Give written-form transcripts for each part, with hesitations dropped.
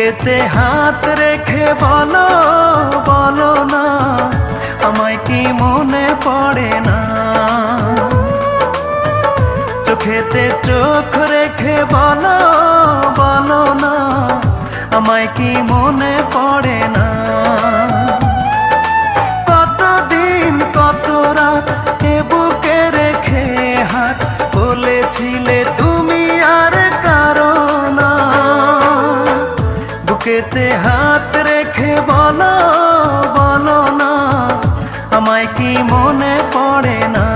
বুকেতে হাত রেখে বলো বলো না, আমায় কি মনে পড়ে না? চোখেতে চোখ রেখে বলো বলো না, আমায় কি মনে পড়ে না? কতদিন কত রাত এ বুকে রেখে হাত বলেছিলে তুমি আর কারো না। বুকেতে হাত রেখে বলো বলো না, আমায় কি মনে পড়ে না?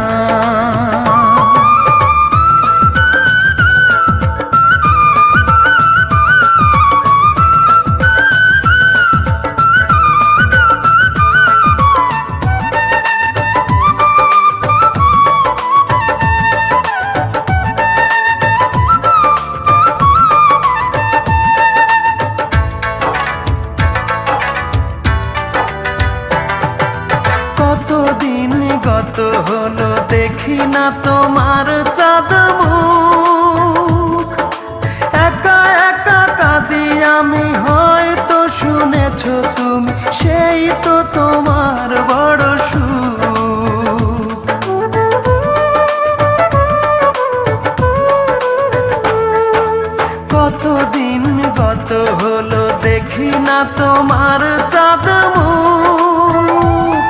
কত হলো দেখি না তোমার চাঁদ মুখ, একা একা কাঁদি আমি, হয়তো শুনেছো তুমি, সেই তো তোমার বড় সুখ। কতদিন গত হলো দেখি না তোমার চাঁদ মুখ,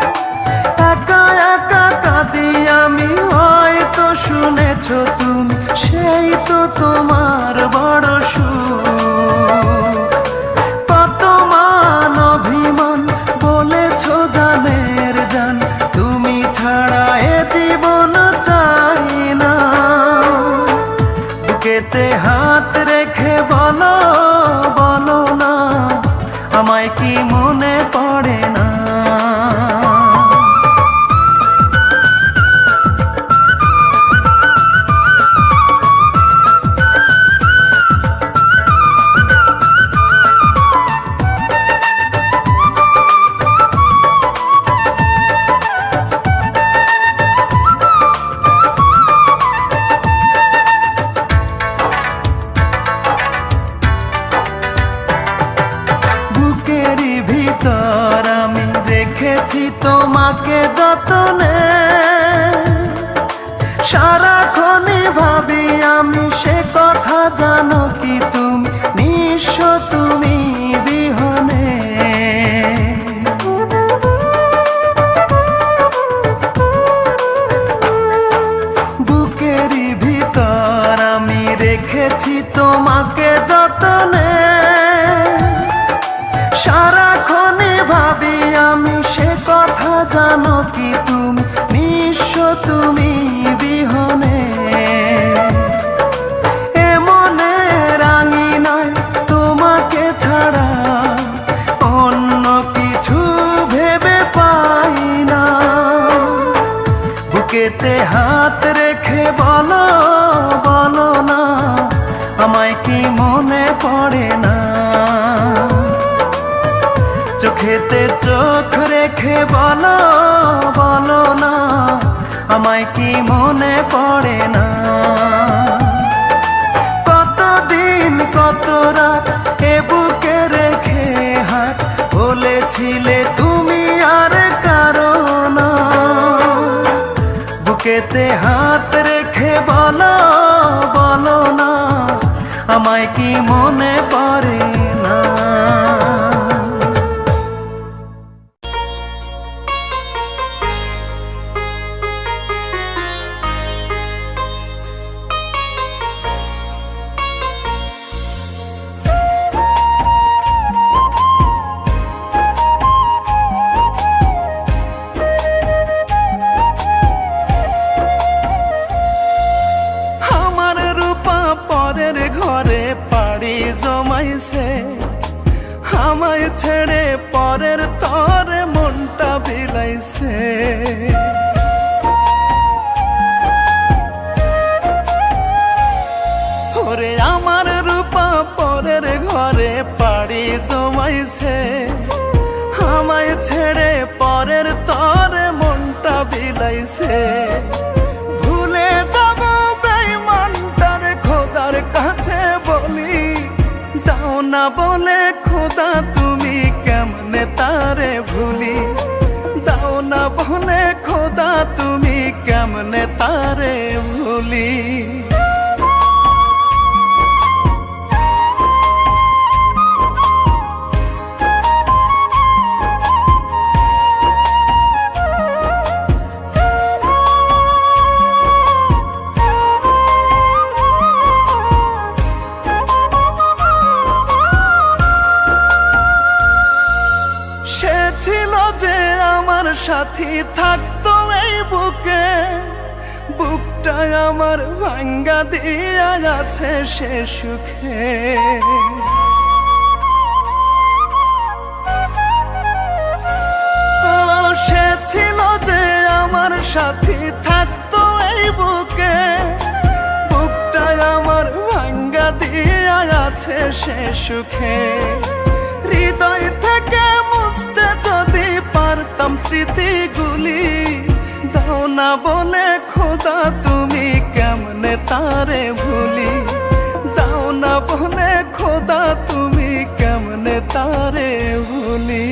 একা একা কাঁদি আমি, হয়তো শুনেছো তুমি, সেই তো তোমার বড় সুখ। কত মান অভিমান বলেছো জানের জান, তুমি ছাড়া এ জীবন চাই না। বুকেতে হাত রেখে বলো বলো না, আমায় কি মনে পড়ে না? আমি রেখেছি তোমাকে যতনে, সারাক্ষণই ভাবি আমি সে কথা, জানো কি তুমি নিঃস্ব তুমি বিহনে। বুকেরই ভিতর আমি রেখেছি তোমাকে যতনে, সারাক্ষণই ভাবি আমি সে কথা, জানো কি তুমি নিঃস্ব তুমি বিহনে। এমনে রাঙি নয় তোমাকে ছাড়া, অন্য কিছু ভেবে পাই না। বুকেতে হাত রেখে বলো বলো না, আমায় কি মনে পড়ে না? চোখেতে চোখ রেখে বলো বলো না, আমায় কি মনে পড়ে না? কতদিন কত রাত এ বুকে রেখে হাত বলেছিলে তুমি আর কারো না। বুকেতে হাত রেখে বলো বলো না, আমায় কি মনে পড়ে না? আমায় ছেড়ে পরের তরে মনটা বিলাইছে। ওরে আমার রূপা পরের ঘরে পাড়ি জমাইছে, আমায় ছেড়ে পরের তরে মনটা বিলাইছে। ভুলে যাব বেঈমানটারে খোদার কাছে বলি, দাও না বলে খোদা তুমি কেমনে তারে ভুলি, দাও না বলে খোদা তুমি কেমনে তারে ভুলি। সে ছিল যে আমার সাথী, থাকতো এই বুকে, বুকটা আমার ভাঙ্গা দিয়া আছে সে সুখে। সে ছিল যে আমার সাথী, থাকতো এই বুকে, বুকটা আমার ভাঙ্গা দিয়া আছে সে সুখে। হৃদয় থেকে মুছতে যদি পারতাম স্মৃতিগুলি, দাও না বলে খোদা তুমি কেমনে তারে ভুলি, দাও না বলে খোদা তুমি কেমনে তারে ভুলি।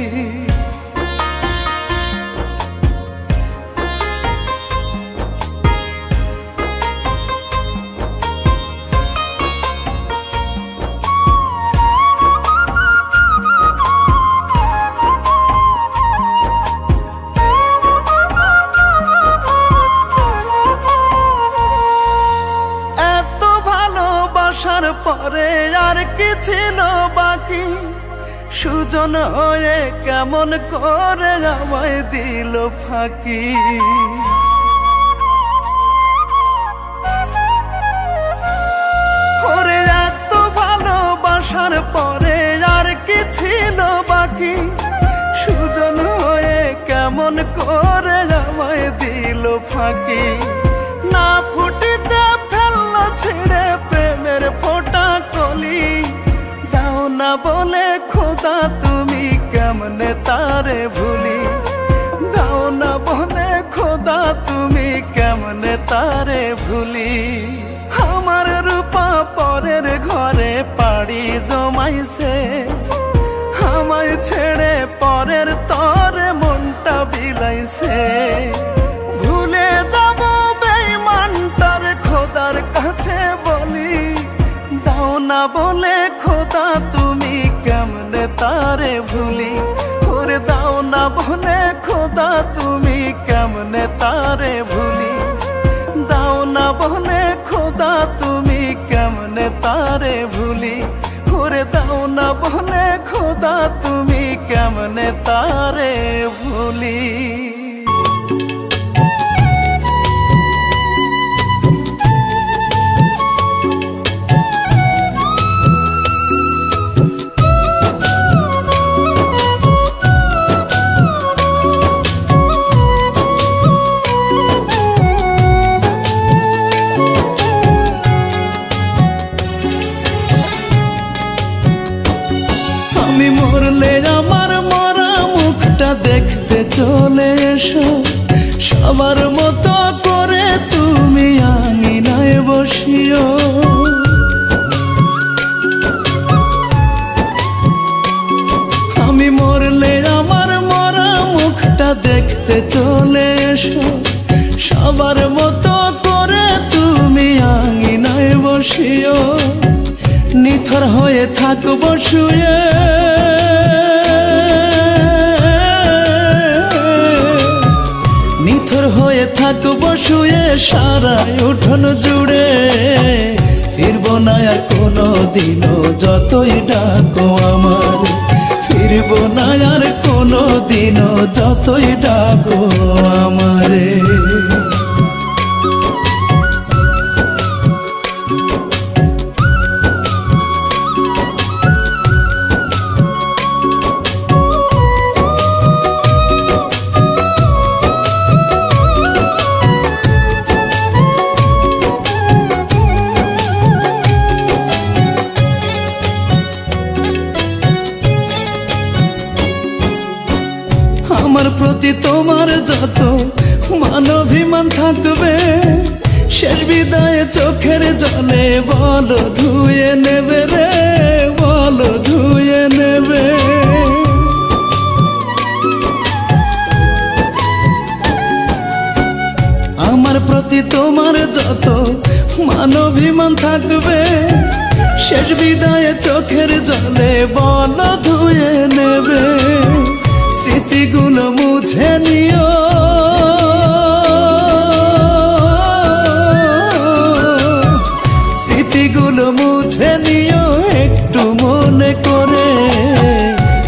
আসার পরে আর কি ছিল বাকি, সুজন হয়ে কেমন করে আমায় দিল ফাঁকি। ওরে এত ভালোবাসার পরে আর কি ছিল বাকি, সুজন হয়ে কেমন করে আমায় দিল ফাঁকি। না ফুটিতে ফেললো ছিঁড়ে প্রেমের ফোঁটা কলি, দাও না বলে খোদা তুমি কেমনে তারে ভুলি, দাও না বলে খোদা তুমি কেমনে তারে ভুলি। আমার রূপা পরের ঘরে পাড়ি জমাইছে, আমায় ছেড়ে পরের তরে মনটা বিলাইছে। ভুলে যাব বেঈমানটার খোদার কাছে বলি, দাও না বলে খোদা তুমি কেমনে তারে ভুলি। ওরে দাও না বলে খোদা তুমি কেমনে তারে ভুলি, দাও না বলে খোদা তুমি কেমনে তারে ভুলি। ওরে দাও না বলে খোদা তুমি কেমনে তারে ভুলি। আমি মরলে আমার মরা মুখটা দেখতে চলে এসো, সবার মতো করে তুমি আঙিনায় বসিও। আমি মরলে আমার মরা মুখটা দেখতে চলে এসো, সবার মতো করে তুমি আঙিনায় বসিও। নিথর হয়ে থাকবো শুয়ে, নিথর হয়ে থাকবো শুয়ে সারায় উঠোন জুড়ে। ফিরবো না আর কোনো দিনও যতই ডাকো আমার, ফিরবো না আর কোনো দিনও যতই ডাকো আমারে। আমার প্রতি তোমার যত মানবিমান থাকবে, শেষ বিদায়ে চোখের জলে বলো ধুয়ে নেবে রে বলো ধুয়ে নেবে। আমার প্রতি তোমার যত মানবিমান থাকবে, শেষ বিদায়ে চোখের জলে বলো ধুয়ে নেবে। স্মৃতিগুলো মুছে নিও, স্মৃতিগুলো মুছে নিও একটু মনে করে।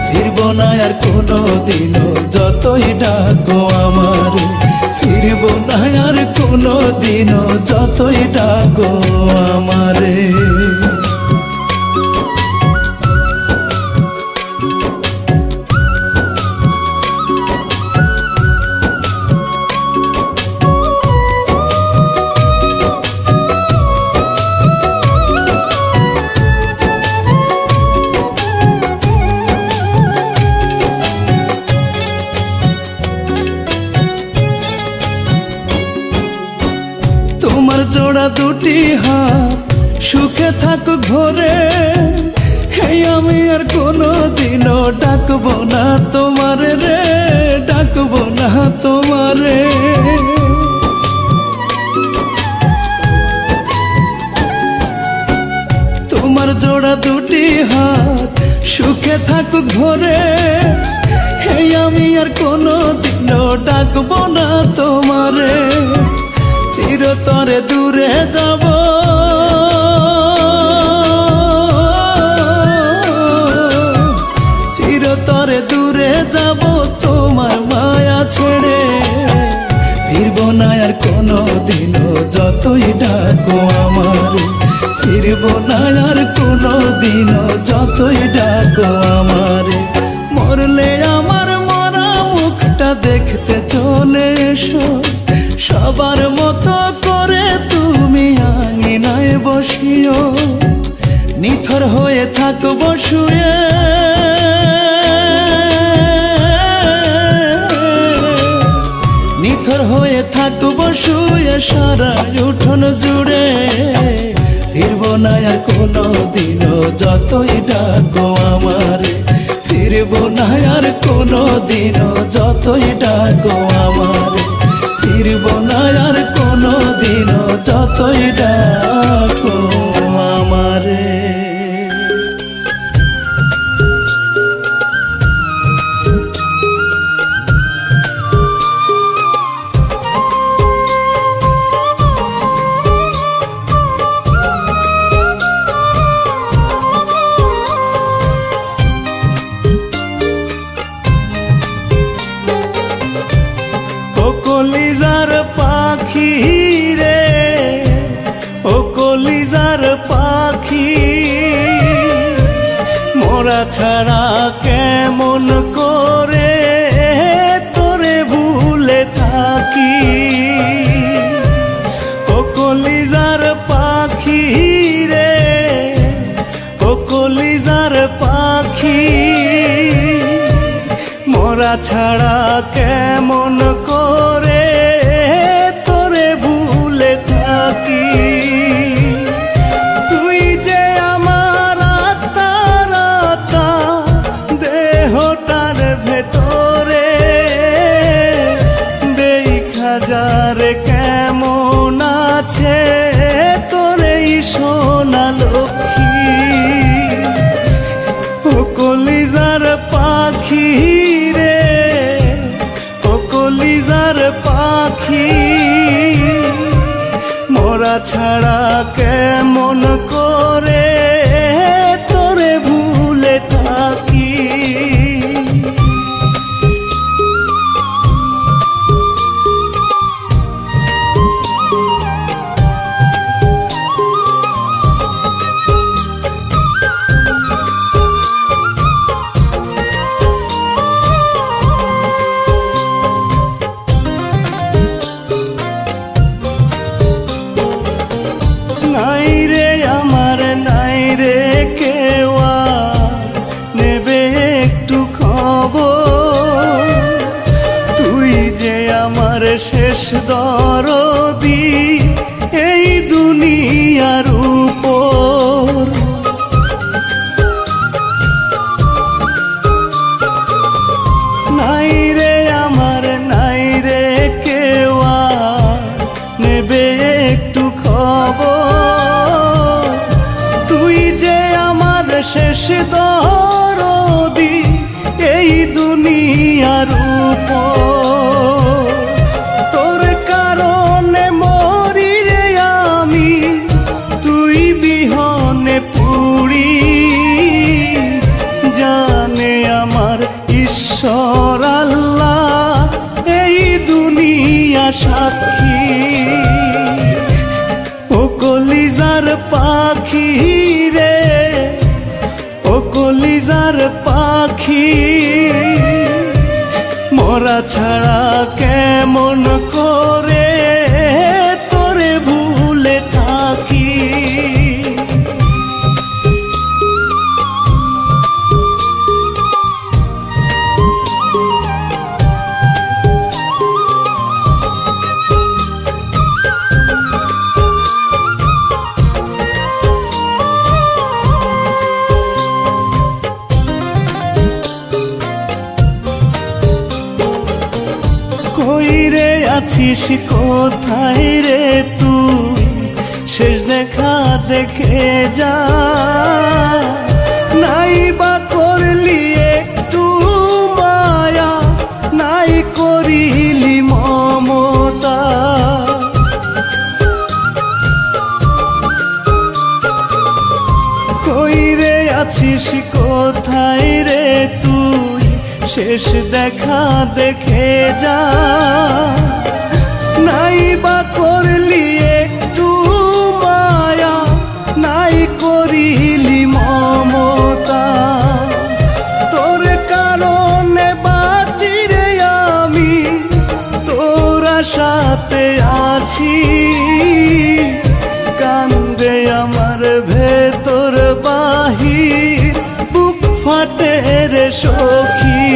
ফিরবো না আর কোনো দিনও যতই ডাকো আমার, ফিরবো না আর কোনো দিনও যতই ডাকো আমারে। তোমার জোড়া দুটি হাত সুখে থাকুক ঘরে, এই আমি আর কোনো দিনও ডাকবো না তোমারে রে, ডাকবো না তোমারে। তোমার জোড়া দুটি হাত সুখে থাকুক ঘরে, এই আমি আর কোনো দিনও ডাকবো না তোমারে। চিরতরে দূরে যাব, চিরতরে দূরে যাব তোমার মায়া ছেড়ে। ফিরবো না আর কোনো দিনও যতই ডাকো আমার, ফিরবো না আর কোনো দিনও যতই ডাকো আমার। মরলে আমার মরা মুখটা দেখতে চলে এসো, সবার মতো করে তুমি আঙিনায় বসিও। নিথর হয়ে থাকবো শুয়ে, নিথর হয়ে থাকবো শুয়ে সারা উঠোন জুড়ে। ফিরবো না আর কোনো দিনও যতই ডাকো আমার, ফিরবো না আর কোনো দিনও যতই ডাকো আমার, ফিরবো না আর কোনো দিনও যতই ডাকো আমারে। কলিজার পাখি রে, ও কলিজার পাখি, মোরা ছাড়া কেমন করে তোরে ভুলে থাকি। ও কলিজার পাখি রে, ও কলিজার পাখি, মোরা ছাড়া কেমন করে তোরে ভুলে থাকি। তুই যে আমার আত্মার আত্মা, দেহটার ভেতরে, দেখা যারে কেমন আছে তোরে সোনা লক্ষ্মী। ও কলিজার পাখি রে, ও কলিজার পাখি, মোরা ছাড়া কেমন করে তোরে ভুলে থাকি। নাই রে আমার নাই রে কেউ নেবে একটু খবর, তুই যে আমার শেষ দরদি এই দুনিয়ার উপর। সাক্ষী, ও কলিজার পাখি রে, ও কলিজার পাখি, মরা ছাড়া কেমন করে তোরে ভুলে থাকি। কই রে আছিস কোথায় রে তুই, শেষ দেখা দেখে যা, নাই বা করলি একটু মায়া, নাই করিলি মমতা। কই রে আছিস কোথায় রে তুই, শেষ দেখা দেখে যা, নাই বা করলি একটু মায়া, নাই করিলি মমতা। তোর কারণে বাঁচি রে আমি, তোর আশাতে আছি, কান্দে আমার ভেতর বাহির, বুক ফাটে রে সখী।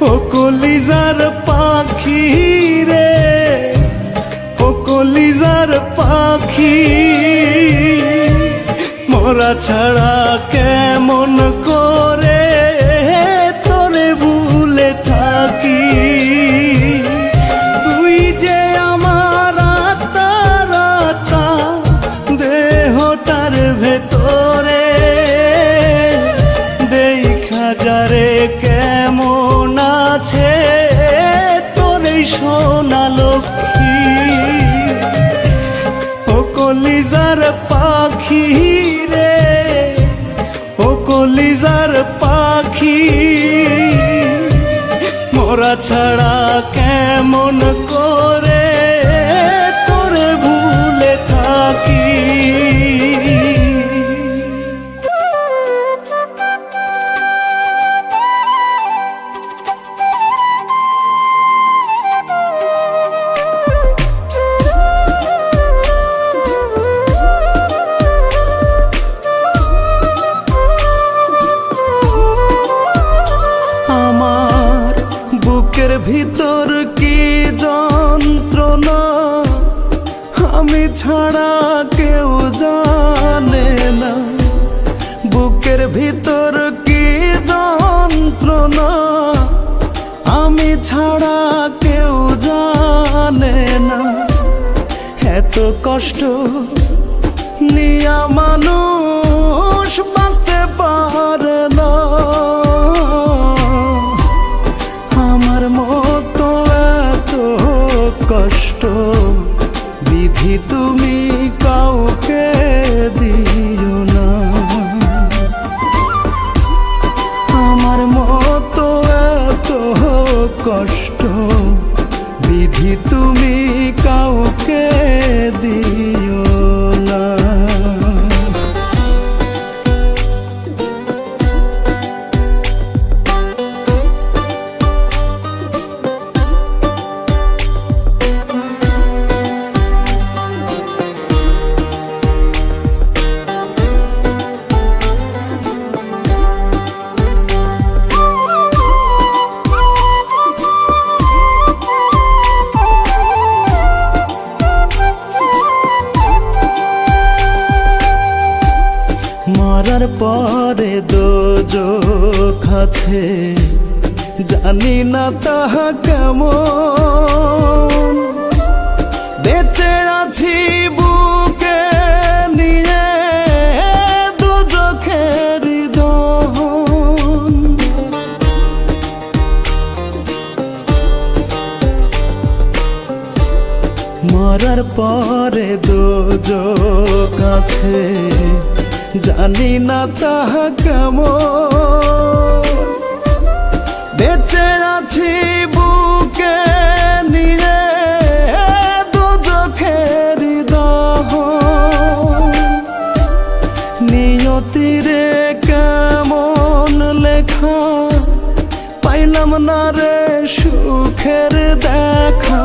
ও কলিজার পাখি রে, ও কলিজার পাখি, মরা ছাড়া কেমন করে তোরে ভুলে থাকি। তুই যে আমার আত্মার আত্মা, দেহটার ভেতরে, দেখা যারে কেমন আছে তোর এই সোনা লক্ষ্মী। ও কলিজার পাখি রে, ও কলিজার পাখি, মরা ছাড়া কেমন করে তোরে ভুলে থাকি। আমার বুকের ভিতর কি যন্ত্রণা, আমি ছাড়া কেউ জানে না। বুকের ভিতর কি যন্ত্রণা, আমি ছাড়া কেউ জানে না। এত কষ্ট নিয়া মানুষ বাঁচতে পারে না। আমার মতো এত কষ্ট বিধি তুমি কাউকে দিও না। আমার মতো এত কষ্ট বিধি তুমি কাউকে দিও না। মরার পরে দোজখ আছে, জানি না তাহা কেমন। বেঁচে আছি বুকে নিয়ে দোজখের দহন। মরার পরে দোজখ আছে, জানি না তাহা কেমন। বেঁচে আছি বুকে পাইলাম না রে সুখের দেখা,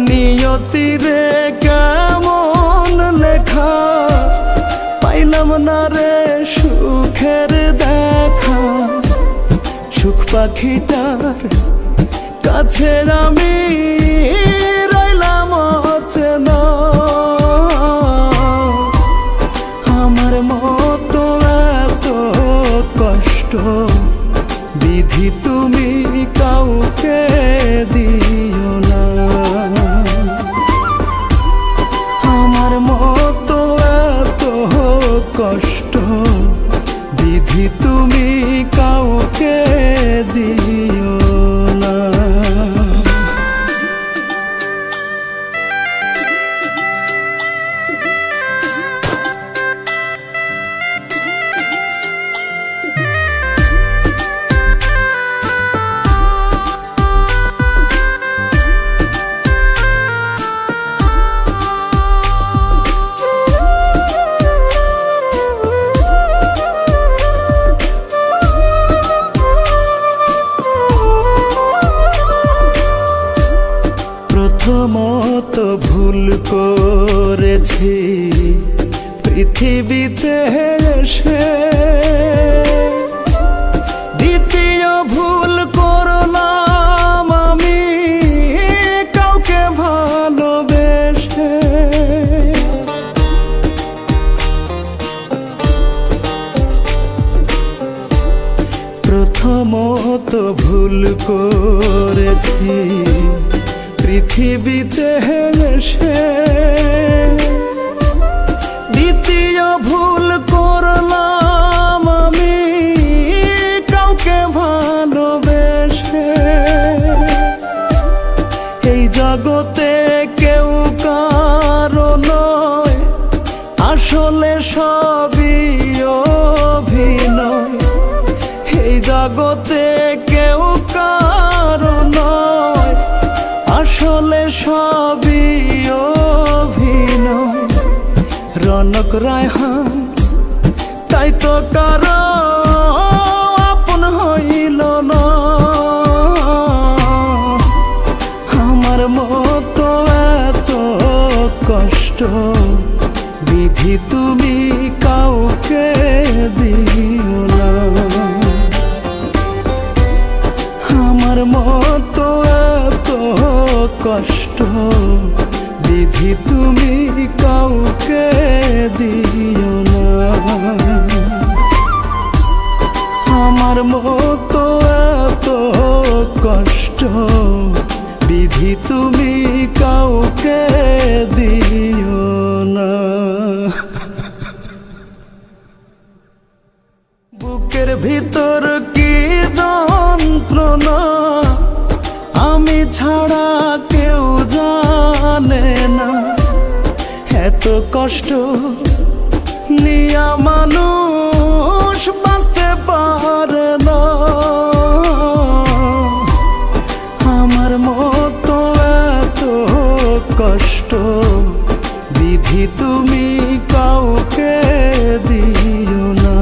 নিয়তিরে কেমন লেখা। পাইলাম না রে সুখের দেখা, সুখ পাখিটার কাছে আমি রইলাম অচেনা। আমার মতো এত কষ্ট বিধি তুমি কাউকে দিও না। আমার মতো এত কষ্ট বিধি তুমি কাউকে দিও না। প্রথমত ভুল করেছি পৃথিবীতে এসে, দ্বিতীয় ভুল করলাম আমি কাউকে ভালোবেসে। প্রথমত ভুল করেছি পৃথিবীতে এসে, দ্বিতীয় ভুল করলাম আমি কাউকে ভালোবেসে। এই জগতে কেউ কারো নয়, আসলে সবই অভিনয়। এই জগতে কেউ কারো নয়, আসলে সবই অভিনয়। রনক রায়হান তাই তো কারো আপন হইল না। আমার মতো এত কষ্ট বিধি তুমি কাউকে দিও না। আমার মতো এত কষ্ট বিধি তুমি কাউকে দিও না। আমার মতো এত কষ্ট বিধি তুমি কাউকে দিও না। বুকের ভিতর কি যন্ত্রণা আমি ছাড়া কেউ জানে না। এত কষ্ট নিয়া মানুষ বাঁচতে পারে না। আমার মতো এত কষ্ট বিধি তুমি কাউকে দিও না।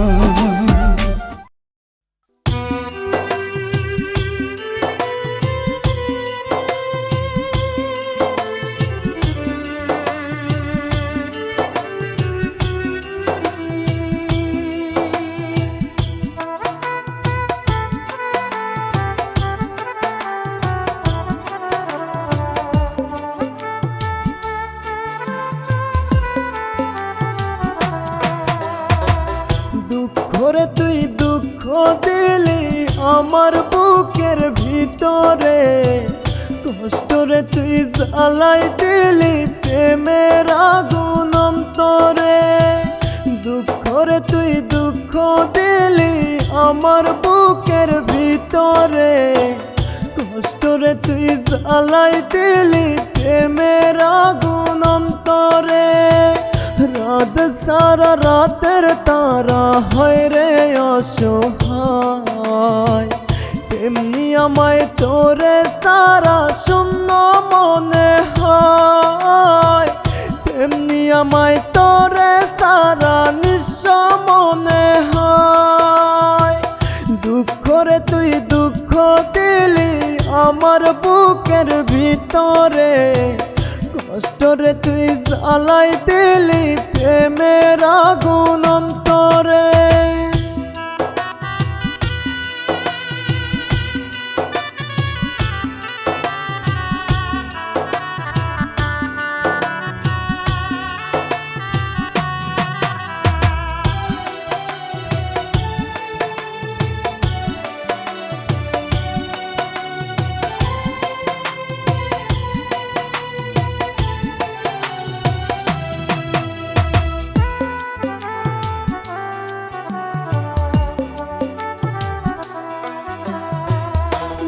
দুঃখরে তুই দুঃখ দিলি আমার বুকের ভিতরে, কষ্টরে তুই জ্বালাই দিলি প্রেমের আগুন অন্তরে। দুঃখরে তুই দুঃখ দিলি আমার বুকের ভিতরে, কষ্টরে তুই জ্বালাই দিলি প্রেমের আগুন অন্তরে। রাত সারা রাতের তারা হয় রে অসহায়, তেমনি আমায় তোরে সারা শূন্য মনে হয়। তেমনি আমায় তোরে সারা নিঃস্ব মনে হয়। দুঃখরে তুই দুঃখ ভিতরে কষ্টরে তুই জ্বালাই দিলি প্রেমের আগুন অন্তরে।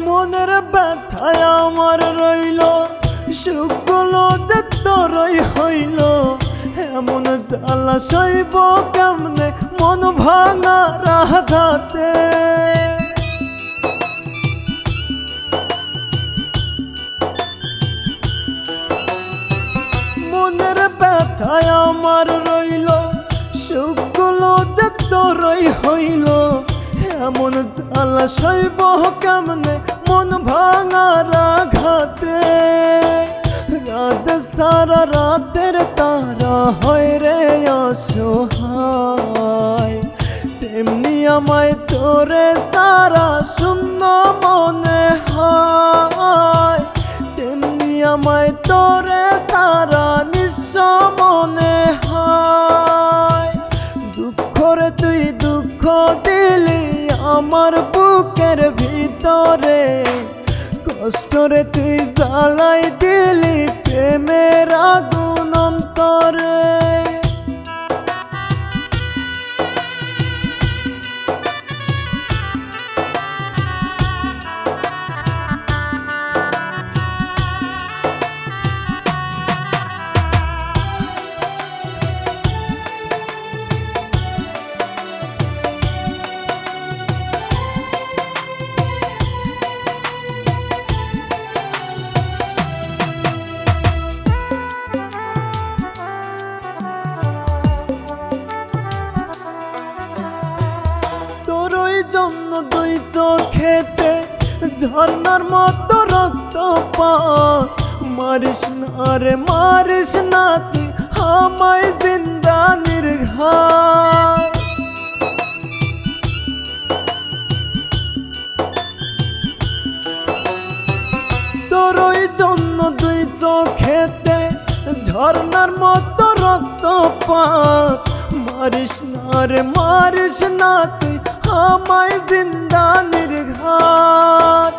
মনের ব্যথায় আমার রইল সুখগুলো যে তোরই হইল, এমন জ্বালা সইব কেমনে মন ভাঙা রাঘাতে। মনের ব্যথায় আমার রইল সুখগুলো যে তোরই হইল, এমন জ্বালা সইব কেমনে মন ভাঙা রাঘাতে। রাত সারা রাতের তারা হয় রে অসহায়, তেমনি আমায় তোরে সারা শূন্য মনে হয়, তেমনি আমায় তোরে সারা নিঃস্ব মনে হয়। দুঃখরে তুই দুঃখ দিলি আমার বুকের ভিতরে, কষ্টরে তুই জ্বালাই দিলি প্রেমের আগুন অন্তরে। জন্য দুই চোখেতে ঝর্ণার মতো রক্তপাত, মারিস না রে মারিস না তুই আমায় জিন্দা নির্ঘাত। তোরই জন্য দুই চোখেতে ঝর্ণার মতো রক্তপাত, মারিস না রে মারিস না তুই আমায় জিন্দা নির্ঘাত।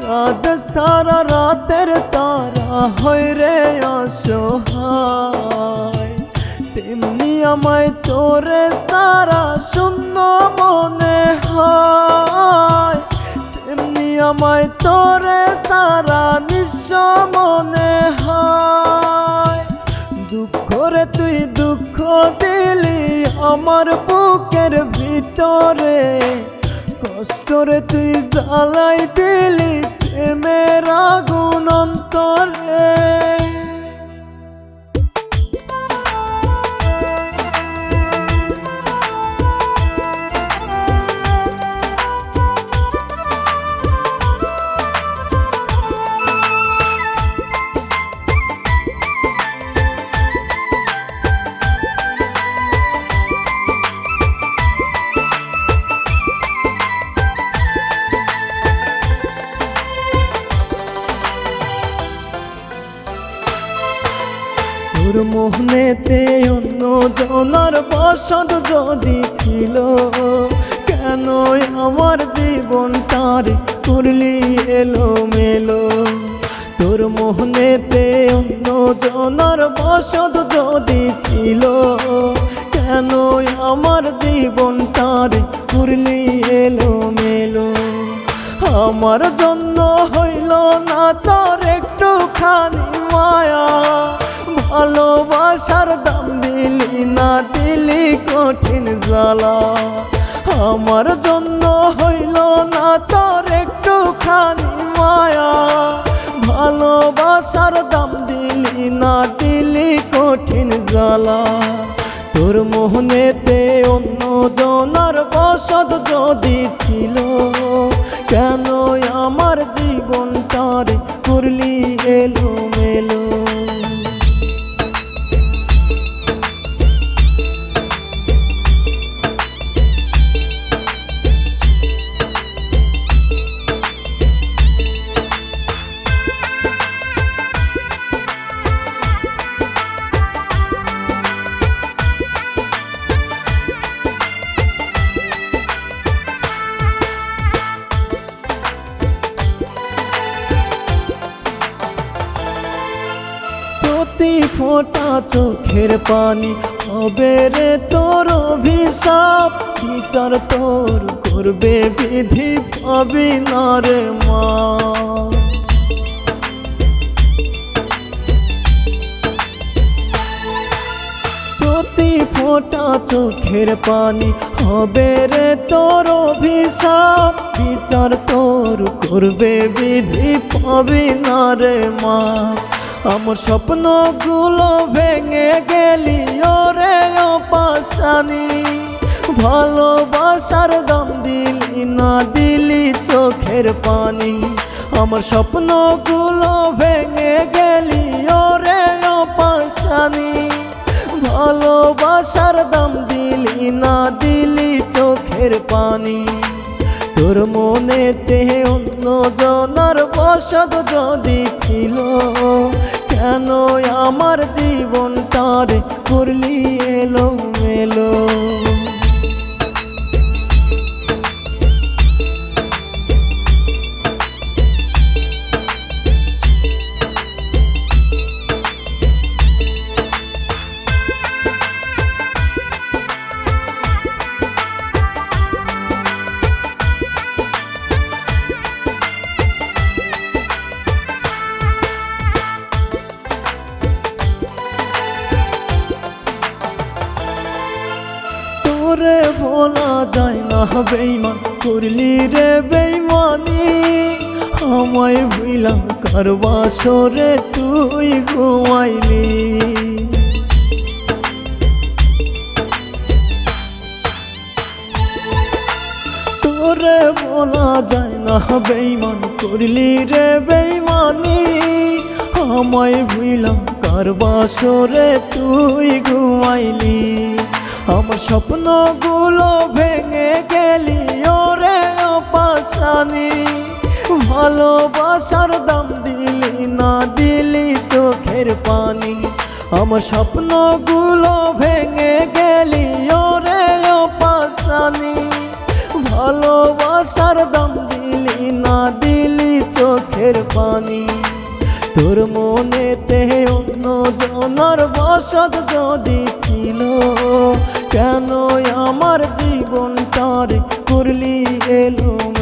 রাত সারা রাতের তারা হয় রে অসহায়, তেমনি আমায় তোরে সারা শূন্য মনে হয়, তেমনি আমায় তোরে সারা নিঃস্ব মনে হয়। দুঃখরে তুই দুঃখ দিলি আমার বুকের ভিতরে, কষ্টরে তুই জ্বালাই দিলি প্রেমের আগুন অন্তরে। তোর মোহনেতে অন্য জনার বসত যদি ছিল, কেন আমার জীবনটার করলি এলো মেলো। তোর মোহনেতে অন্য জনার বসত যদি ছিল, কেন আমার জীবনটার করলি এলো মেলো। আমার জন্য হইল না তোর একটুখানি মায়া, ভালোবাসার দাম দিলি না দিলি কঠিন জ্বালা। আমার জন্য হইল না তোর একটুখানি মায়া, ভালোবাসার দাম দিলি না দিলি কঠিন জ্বালা। তোর মোহনেতে অন্য জনার বসত যদি ছিল, কেন আমার জীবনটার করলি এলোমেলো। প্রতি ফোঁটা চোখের পানি হবে রে তোর অভিশাপ, বিচার তোর করবে বিধি, পাবি না রে মা। প্রতি ফোঁটা চোখের পানি হবে রে তোর অভিশাপ, বিচার তোর করবে বিধি, পাবি না রে মা। আমার স্বপ্নগুলো ভেঙে গেলি ওরে ও পাশানি, ভালোবাসার দাম দিলি না, দিলি চোখের পানি। আমার স্বপ্নগুলো ভেঙে গেলি ওরে ও পাশানি, ভালোবাসার দাম দিলি না, দিলি চোখের পানি। তোর মনেতে অন্য জনার বসত যদি ছিল, কেন আমার জীবনটারে করলি এলোমেলো। তোরে ভোলা যায় না বেইমান, করলি রে বেইমানি, আমায় ভুইলা কার বাসরে তুই ঘুমাইলি। তোরে ভোলা যায় না বেইমান, করলি রে বেইমানি, আমায় ভুইলা কার বাসরে তুই ঘুমাইলি। আমার স্বপ্নগুলো ভেঙে গেলি ওরে ও পাশানি, ভালোবাসার দাম দিলি না, দিলি চোখের পানি। আমার স্বপ্নগুলো ভেঙে গেলি ওরে ও পাশানি, ভালোবাসার দাম দিলি না, দিলি চোখের পানি। তোর মনেতে অন্য জনার বসত যদি ছিল, কেন আমার জীবনটারে করলি এলোমেলো।